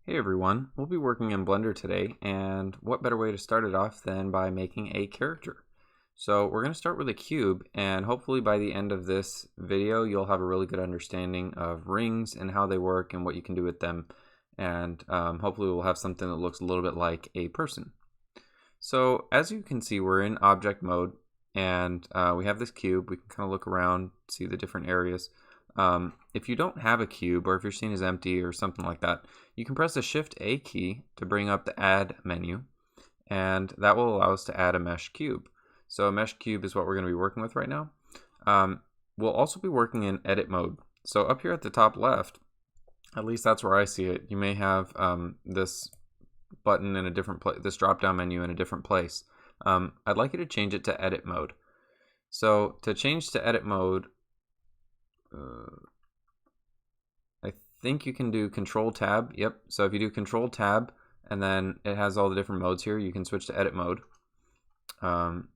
Hey everyone, we'll be working in Blender today, and what better way to start it off than by making a character. So we're going to start with a cube, and hopefully by the end of this video you'll have a really good understanding of rings and how they work and what you can do with them, and hopefully we'll have something that looks a little bit like a person. So as you can see, we're in object mode, and we have this cube. We can kind of look around, see the different areas. If you don't have a cube, or if your scene is empty or something like that, you can press the Shift A key to bring up the Add menu, and that will allow us to add a mesh cube. So a mesh cube is what we're going to be working with right now. We'll also be working in Edit mode. So up here at the top left, at least that's where I see it, you may have this button in a different place, this drop-down menu in a different place. I'd like you to change it to Edit mode. So to change to Edit mode, I think you can do Control Tab. Yep. So if you do Control Tab, and then it has all the different modes here, you can switch to Edit mode.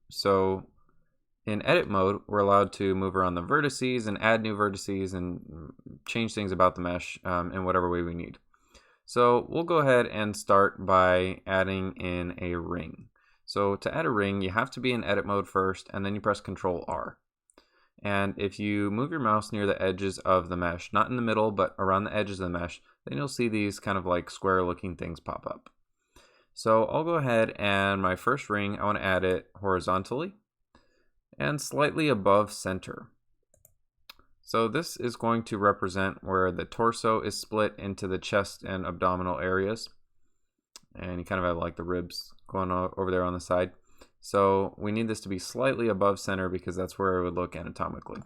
So in Edit mode, we're allowed to move around the vertices and add new vertices and change things about the mesh in whatever way we need. So we'll go ahead and start by adding in a ring. So to add a ring, you have to be in Edit mode first, and then you press Control R. And if you move your mouse near the edges of the mesh, not in the middle, but around the edges of the mesh, then you'll see these kind of like square looking things pop up. So I'll go ahead, and my first ring, I want to add it horizontally and slightly above center. So this is going to represent where the torso is split into the chest and abdominal areas. And you kind of have like the ribs going over there on the side. So we need this to be slightly above center because that's where it would look anatomically.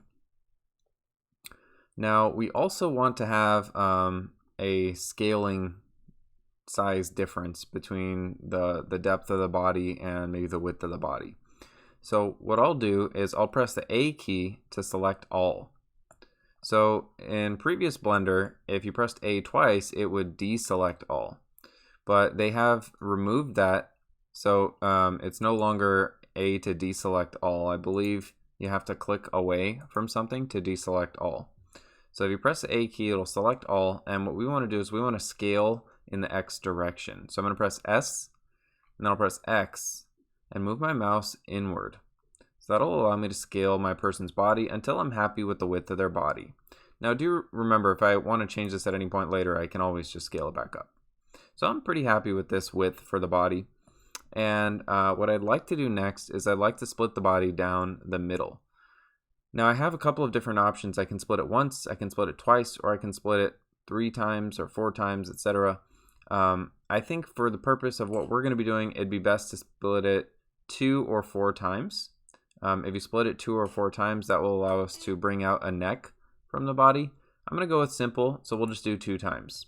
Now we also want to have a scaling size difference between the depth of the body and maybe the width of the body. So what I'll do is I'll press the A key to select all. So in previous Blender, if you pressed A twice, it would deselect all. But they have removed that. So it's no longer A to deselect all. I believe you have to click away from something to deselect all. So if you press the A key, it'll select all. And what we want to do is we want to scale in the X direction. So I'm going to press S, and then I'll press X, and move my mouse inward. So that'll allow me to scale my person's body until I'm happy with the width of their body. Now do remember, if I want to change this at any point later, I can always just scale it back up. So I'm pretty happy with this width for the body. And what I'd like to do next is I'd like to split the body down the middle. Now I have a couple of different options. I can split it once, I can split it twice, or I can split it 3 times or 4 times, etc. I think for the purpose of what we're going to be doing, it'd be best to split it 2 or 4 times. If you split it 2 or 4 times, that will allow us to bring out a neck from the body. I'm going to go with simple, so we'll just do 2 times.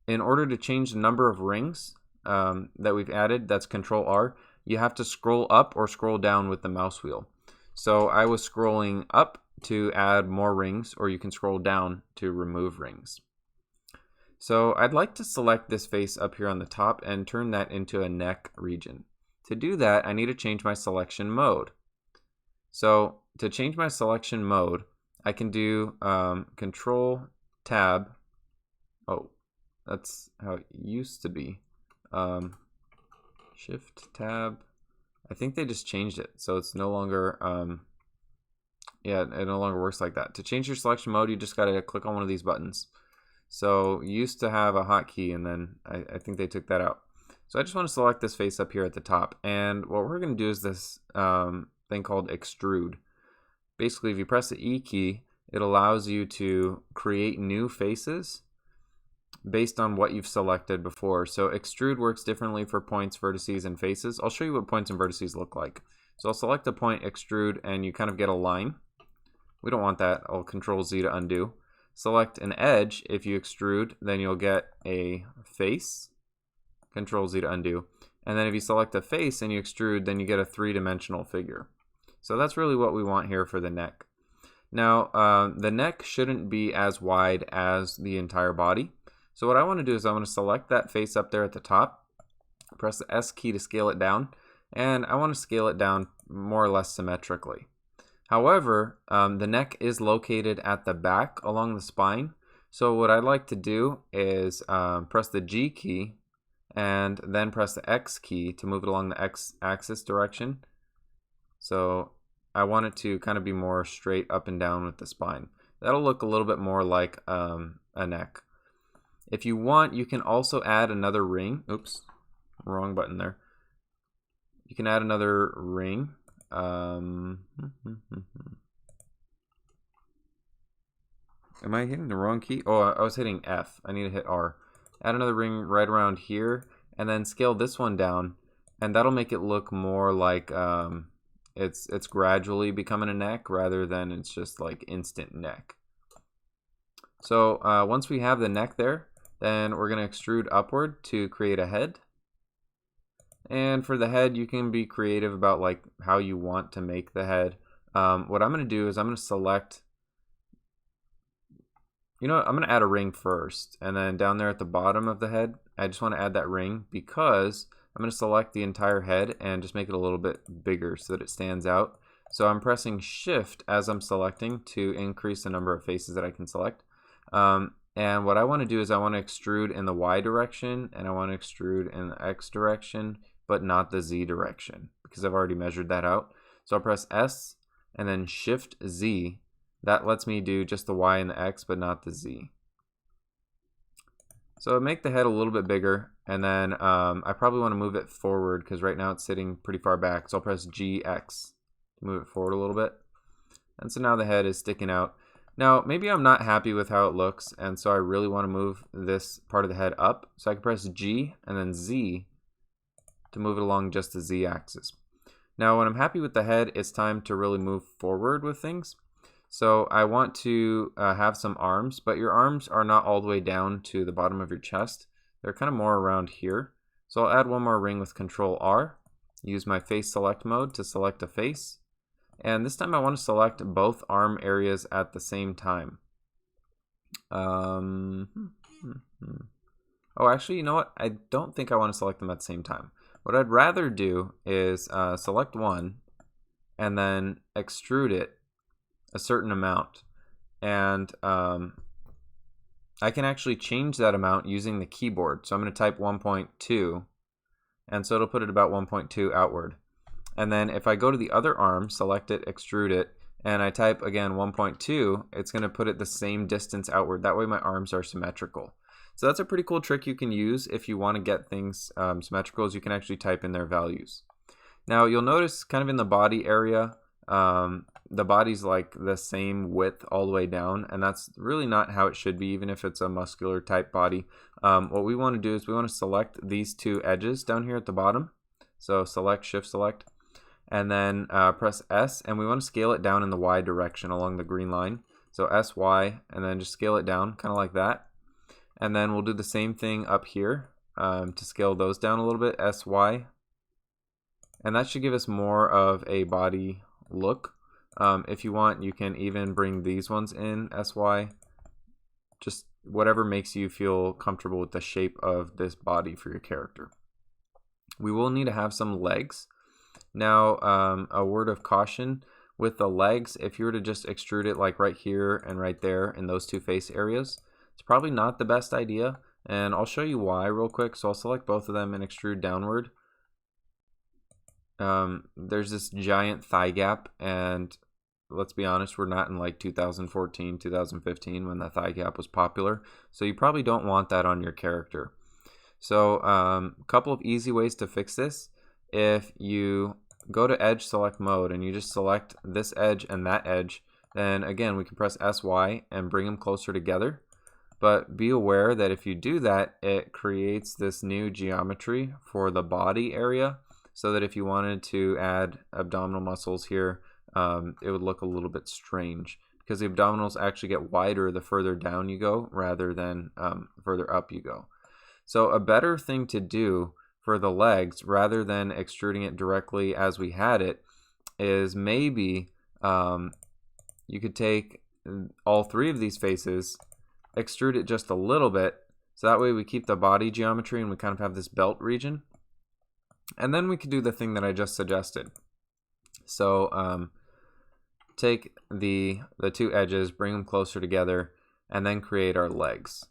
In order to change the number of rings that we've added, that's Control R, you have to scroll up or scroll down with the mouse wheel. So I was scrolling up to add more rings, or you can scroll down to remove rings. So I'd like to select this face up here on the top and turn that into a neck region. To do that, I need to change my selection mode. So to change my selection mode, I can do Control Tab. Oh, that's how it used to be. Shift Tab. I think they just changed it, so it's no longer yeah, it no longer works like that. To change your selection mode, you just gotta click on one of these buttons. So you used to have a hotkey, and then I think they took that out. So I just want to select this face up here at the top, and what we're going to do is this thing called Extrude. Basically, if you press the E key, it allows you to create new faces based on what you've selected before. So Extrude works differently for points, vertices, and faces. I'll show you what points and vertices look like. So I'll select a point, Extrude, and you kind of get a line. We don't want that. I'll Control Z to undo. Select an edge. If you extrude, then you'll get a face. Control Z to undo. And then if you select a face and you extrude, then you get a 3-dimensional figure. So that's really what we want here for the neck. Now, the neck shouldn't be as wide as the entire body. So what I want to do is I want to select that face up there at the top, press the S key to scale it down, and I want to scale it down more or less symmetrically. However, the neck is located at the back along the spine, So what I'd like to do is press the G key and then press the X key to move it along the X axis direction. So I want it to kind of be more straight up and down with the spine. That'll look a little bit more like a neck. If you want, you can also add another ring. Oops, wrong button there. You can add another ring. Am I hitting the wrong key? Oh, I was hitting F. I need to hit R. Add another ring right around here, and then scale this one down, and that'll make it look more like it's gradually becoming a neck rather than it's just like instant neck. So once we have the neck there, then we're going to extrude upward to create a head. And for the head, you can be creative about like how you want to make the head. What I'm going to do is I'm going to select, I'm going to add a ring first, and then down there at the bottom of the head, I just want to add that ring because I'm going to select the entire head and just make it a little bit bigger so that it stands out. So I'm pressing Shift as I'm selecting to increase the number of faces that I can select. And what I want to do is I want to extrude in the Y direction, and I want to extrude in the X direction, but not the Z direction because I've already measured that out. So I'll press S and then Shift Z. That lets me do just the Y and the X, but not the Z. So make the head a little bit bigger, and then I probably want to move it forward because right now it's sitting pretty far back. So I'll press GX to move it forward a little bit. And so now the head is sticking out. Now, maybe I'm not happy with how it looks, and so I really want to move this part of the head up. So I can press G and then Z to move it along just the Z axis. Now, when I'm happy with the head, it's time to really move forward with things. So I want to have some arms, but your arms are not all the way down to the bottom of your chest. They're kind of more around here. So I'll add one more ring with Control R, use my face select mode to select a face. And this time I want to select both arm areas at the same time. Oh, actually, you know what? I don't think I want to select them at the same time. What I'd rather do is select one and then extrude it a certain amount. And I can actually change that amount using the keyboard. So I'm going to type 1.2, and so it'll put it about 1.2 outward. And then if I go to the other arm, select it, extrude it, and I type again 1.2, it's going to put it the same distance outward. That way my arms are symmetrical. So that's a pretty cool trick you can use if you want to get things symmetrical, is you can actually type in their values. Now you'll notice kind of in the body area, the body's like the same width all the way down, and that's really not how it should be, even if it's a muscular type body. What we want to do is we want to select these two edges down here at the bottom. So select, Shift select, and then press S, and we want to scale it down in the Y direction along the green line. So SY, and then just scale it down, kind of like that. And then we'll do the same thing up here to scale those down a little bit, SY. And that should give us more of a body look. If you want, you can even bring these ones in, SY. Just whatever makes you feel comfortable with the shape of this body for your character. We will need to have some legs. Now, a word of caution with the legs, if you were to just extrude it like right here and right there in those two face areas, it's probably not the best idea, and I'll show you why real quick. So I'll select both of them and extrude downward. There's this giant thigh gap, and let's be honest, we're not in like 2014, 2015 when the thigh gap was popular, so you probably don't want that on your character. So a couple of easy ways to fix this. If you go to edge select mode and you just select this edge and that edge, then again we can press SY and bring them closer together. But be aware that if you do that, it creates this new geometry for the body area, so that if you wanted to add abdominal muscles here, it would look a little bit strange, because the abdominals actually get wider the further down you go rather than further up you go. So a better thing to do for the legs, rather than extruding it directly as we had it, is maybe you could take all three of these faces, extrude it just a little bit, so that way we keep the body geometry and we kind of have this belt region. And then we could do the thing that I just suggested. So take the two edges, bring them closer together, and then create our legs.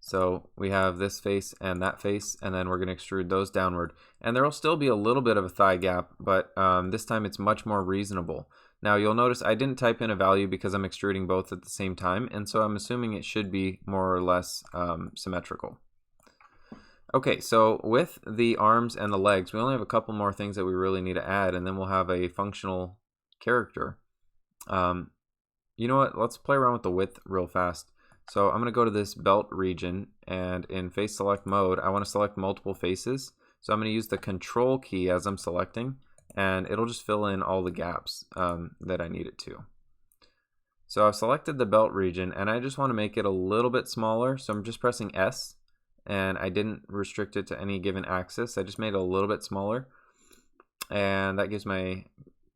So we have this face and that face, and then we're going to extrude those downward. And there will still be a little bit of a thigh gap, but this time it's much more reasonable. Now you'll notice I didn't type in a value because I'm extruding both at the same time, and so I'm assuming it should be more or less symmetrical. Okay, so with the arms and the legs, we only have a couple more things that we really need to add, and then we'll have a functional character. You know what? Let's play around with the width real fast. So I'm going to go to this belt region, and in face select mode, I want to select multiple faces. So I'm going to use the control key as I'm selecting, and it'll just fill in all the gaps that I need it to. So I've selected the belt region, and I just want to make it a little bit smaller. So I'm just pressing S, and I didn't restrict it to any given axis. I just made it a little bit smaller, and that gives my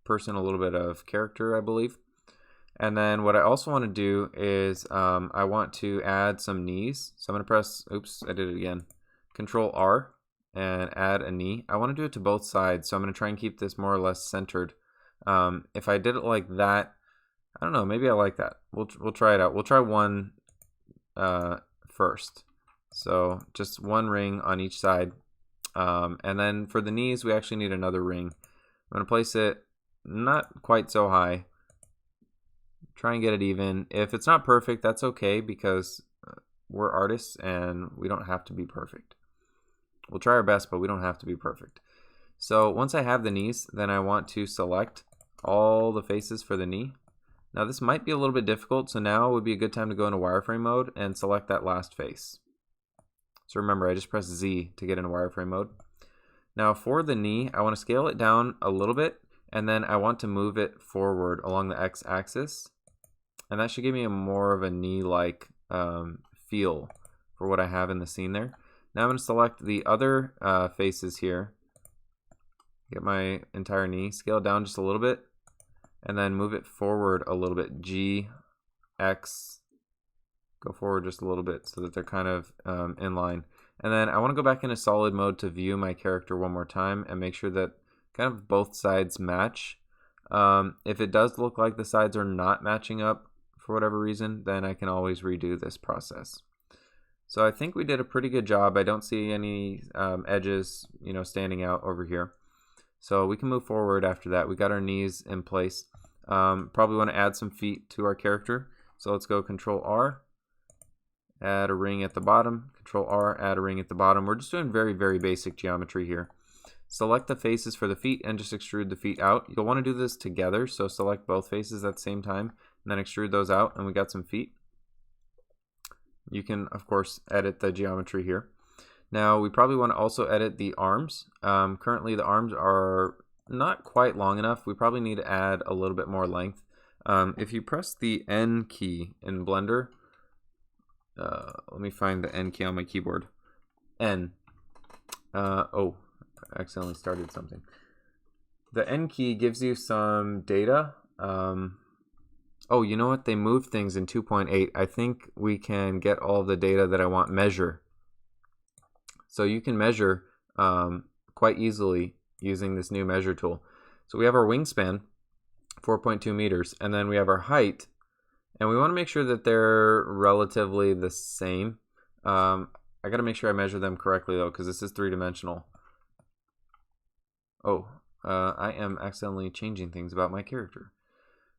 person a little bit of character, I believe. And then what I also want to do is I want to add some knees. So I'm going to press, oops, I did it again, Control R and add a knee. I want to do it to both sides, so I'm going to try and keep this more or less centered. If I did it like that, I don't know, maybe I like that. We'll try it out. We'll try one first. So just one ring on each side. And then for the knees, we actually need another ring. I'm going to place it not quite so high. Try and get it even. If it's not perfect, that's okay, because we're artists and we don't have to be perfect. We'll try our best, but we don't have to be perfect. So once I have the knees, then I want to select all the faces for the knee. Now this might be a little bit difficult, so now would be a good time to go into wireframe mode and select that last face. So remember, I just pressed Z to get into wireframe mode. Now for the knee, I want to scale it down a little bit, and then I want to move it forward along the X-axis. And that should give me a more of a knee-like feel for what I have in the scene there. Now I'm going to select the other faces here. Get my entire knee, scale it down just a little bit, and then move it forward a little bit. G, X, go forward just a little bit so that they're kind of in line. And then I want to go back into solid mode to view my character one more time and make sure that kind of both sides match. If it does look like the sides are not matching up for whatever reason, then I can always redo this process. So I think we did a pretty good job. I don't see any edges, standing out over here. So we can move forward after that. We got our knees in place. Probably want to add some feet to our character. So let's go Control R, add a ring at the bottom, Control R, add a ring at the bottom. We're just doing very, very basic geometry here. Select the faces for the feet and just extrude the feet out. You'll want to do this together, so select both faces at the same time and then extrude those out, and we got some feet. You can, of course, edit the geometry here. Now, we probably want to also edit the arms. Currently, the arms are not quite long enough. We probably need to add a little bit more length. If you press the N key in Blender, let me find the N key on my keyboard. N. Oh, I accidentally started something. The N key gives you some data. Oh, you know what? They moved things in 2.8. I think we can get all the data that I want measure. So you can measure quite easily using this new measure tool. So we have our wingspan, 4.2 meters, and then we have our height, and we want to make sure that they're relatively the same. I got to make sure I measure them correctly though, because this is three-dimensional. Oh, I am accidentally changing things about my character.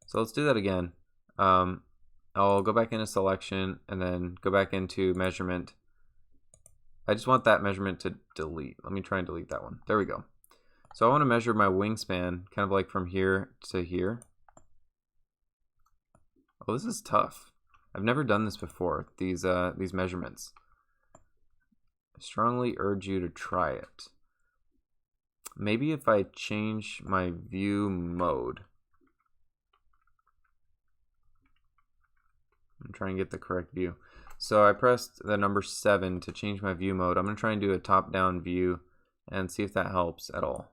So let's do that again. I'll go back into selection and then go back into measurement. I just want that measurement to delete. Let me try and delete that one. There we go. So I want to measure my wingspan kind of like from here to here. Oh, this is tough. I've never done this before, these measurements. I strongly urge you to try it. Maybe if I change my view mode. I'm trying to get the correct view. So I pressed the number 7 to change my view mode. I'm going to try and do a top-down view and see if that helps at all.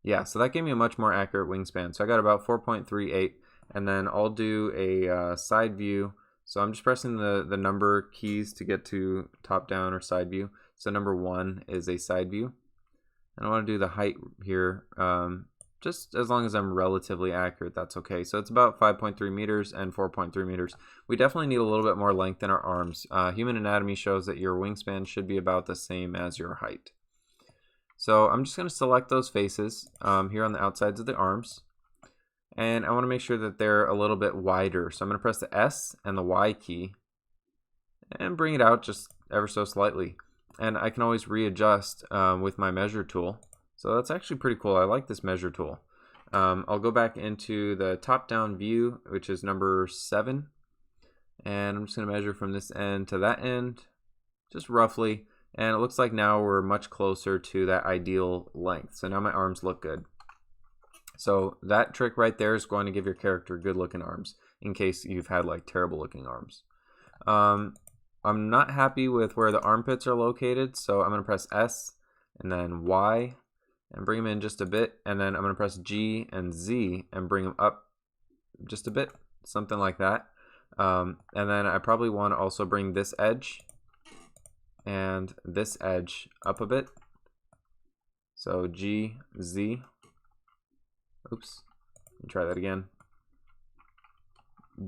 Yeah, so that gave me a much more accurate wingspan. So I got about 4.38, and then I'll do a side view. So I'm just pressing the number keys to get to top-down or side view. So number 1 is a side view. And I want to do the height here just as long as I'm relatively accurate, that's okay. So it's about 5.3 meters and 4.3 meters. We definitely need a little bit more length in our arms. Human anatomy shows that your wingspan should be about the same as your height. So I'm just going to select those faces here on the outsides of the arms. And I want to make sure that they're a little bit wider. So I'm going to press the S and the Y key and bring it out just ever so slightly. And I can always readjust with my measure tool. So that's actually pretty cool. I like this measure tool. I'll go back into the top-down view, which is number 7. And I'm just going to measure from this end to that end, just roughly. And it looks like now we're much closer to that ideal length. So now my arms look good. So that trick right there is going to give your character good looking arms in case you've had like terrible looking arms. I'm not happy with where the armpits are located, so I'm going to press S and then Y and bring them in just a bit, and then I'm going to press G and Z and bring them up just a bit, something like that. And then I probably want to also bring this edge and this edge up a bit. So G, Z. Oops, let me try that again.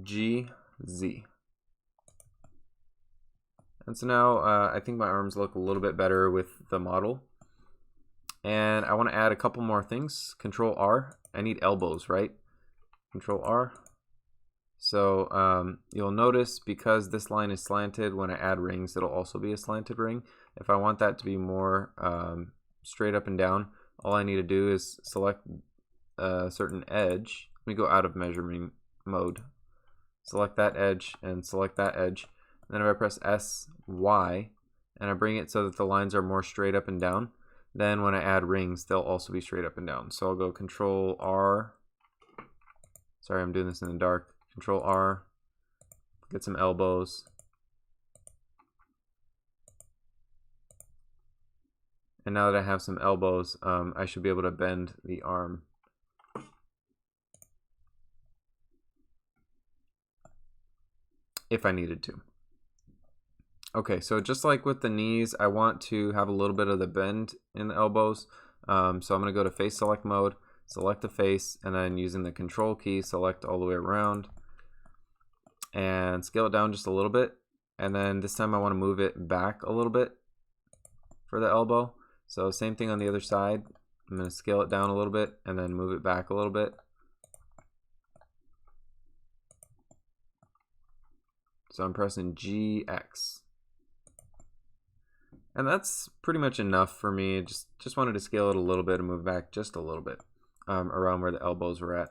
G, Z. And so now I think my arms look a little bit better with the model. And I want to add a couple more things. Control R. I need elbows, right? Control R. So you'll notice because this line is slanted, when I add rings, it'll also be a slanted ring. If I want that to be more straight up and down, all I need to do is select a certain edge. Let me go out of measuring mode. Select that edge and select that edge. And then if I press S, Y, and I bring it so that the lines are more straight up and down, then when I add rings, they'll also be straight up and down. So I'll go Control R. Sorry, I'm doing this in the dark. Control R. Get some elbows. And now that I have some elbows, I should be able to bend the arm. If I needed to. Okay, so just like with the knees, I want to have a little bit of the bend in the elbows. So I'm going to go to face select mode, select the face, and then using the control key, select all the way around and scale it down just a little bit. And then this time I want to move it back a little bit for the elbow. So same thing on the other side. I'm going to scale it down a little bit and then move it back a little bit. So I'm pressing GX. And that's pretty much enough for me. Just wanted to scale it a little bit and move back just a little bit around where the elbows were at.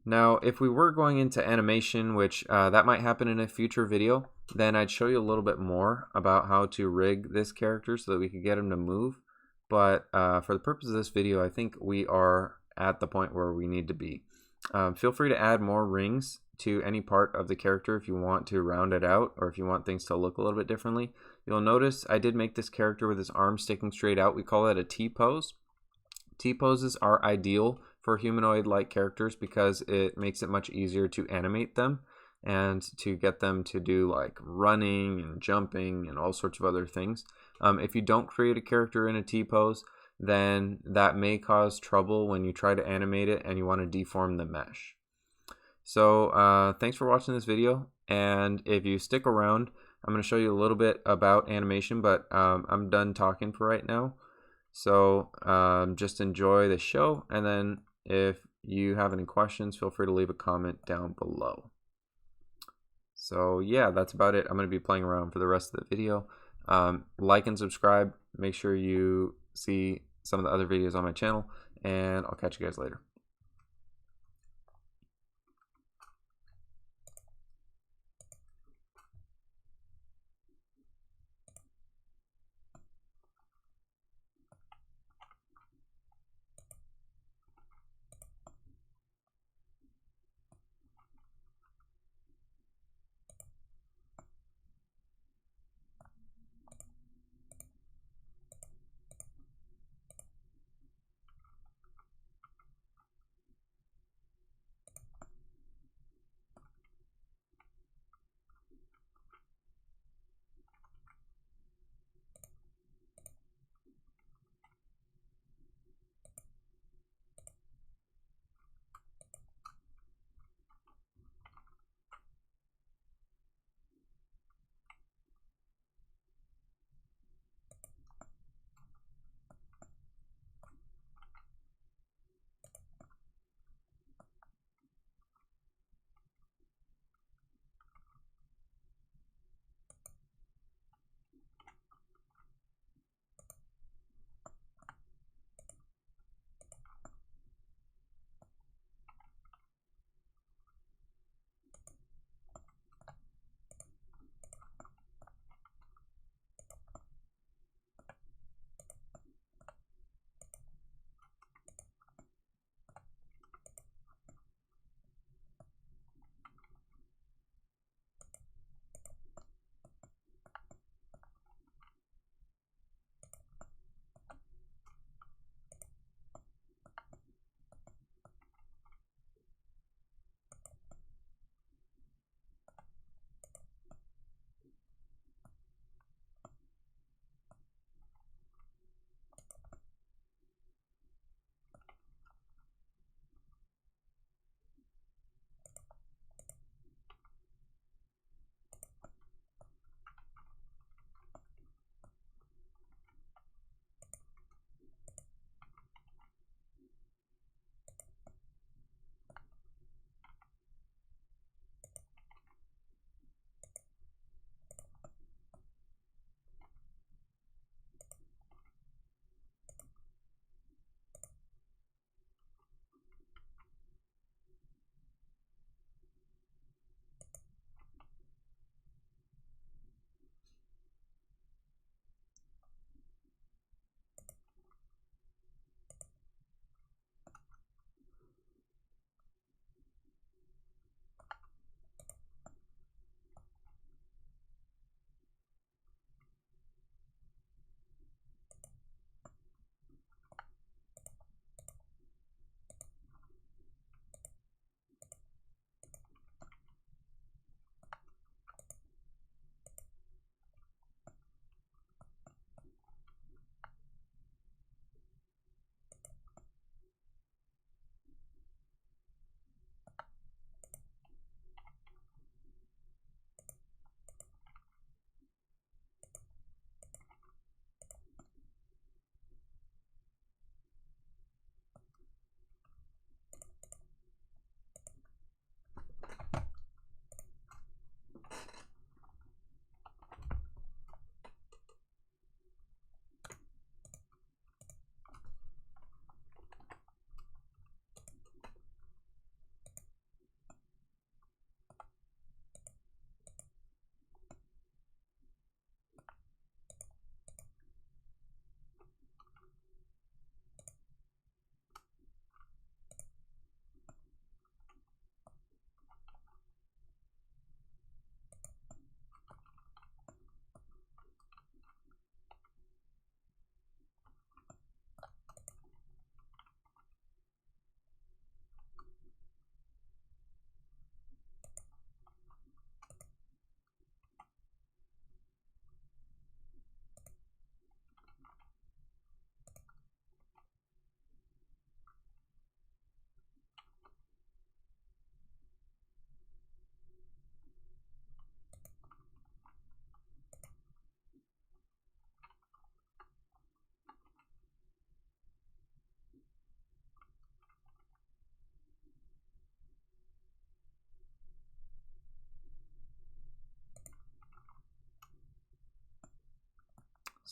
Now, if we were going into animation, which that might happen in a future video, then I'd show you a little bit more about how to rig this character so that we could get him to move. But for the purpose of this video, I think we are at the point where we need to be. Feel free to add more rings to any part of the character if you want to round it out or if you want things to look a little bit differently. You'll notice I did make this character with his arms sticking straight out. We call it a T-pose. T-poses are ideal for humanoid-like characters because it makes it much easier to animate them and to get them to do like running and jumping and all sorts of other things. If you don't create a character in a T-pose, then that may cause trouble when you try to animate it and you want to deform the mesh. So thanks for watching this video, and if you stick around, I'm going to show you a little bit about animation, but I'm done talking for right now. So just enjoy the show, and then if you have any questions, feel free to leave a comment down below. So yeah, that's about it. I'm going to be playing around for the rest of the video. Like and subscribe. Make sure you see some of the other videos on my channel, and I'll catch you guys later.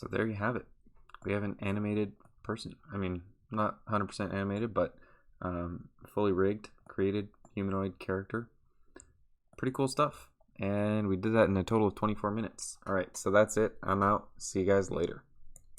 So there you have it. We have an animated person. I mean, not 100% animated, but fully rigged, created humanoid character. Pretty cool stuff. And we did that in a total of 24 minutes. All right, so that's it. I'm out. See you guys later.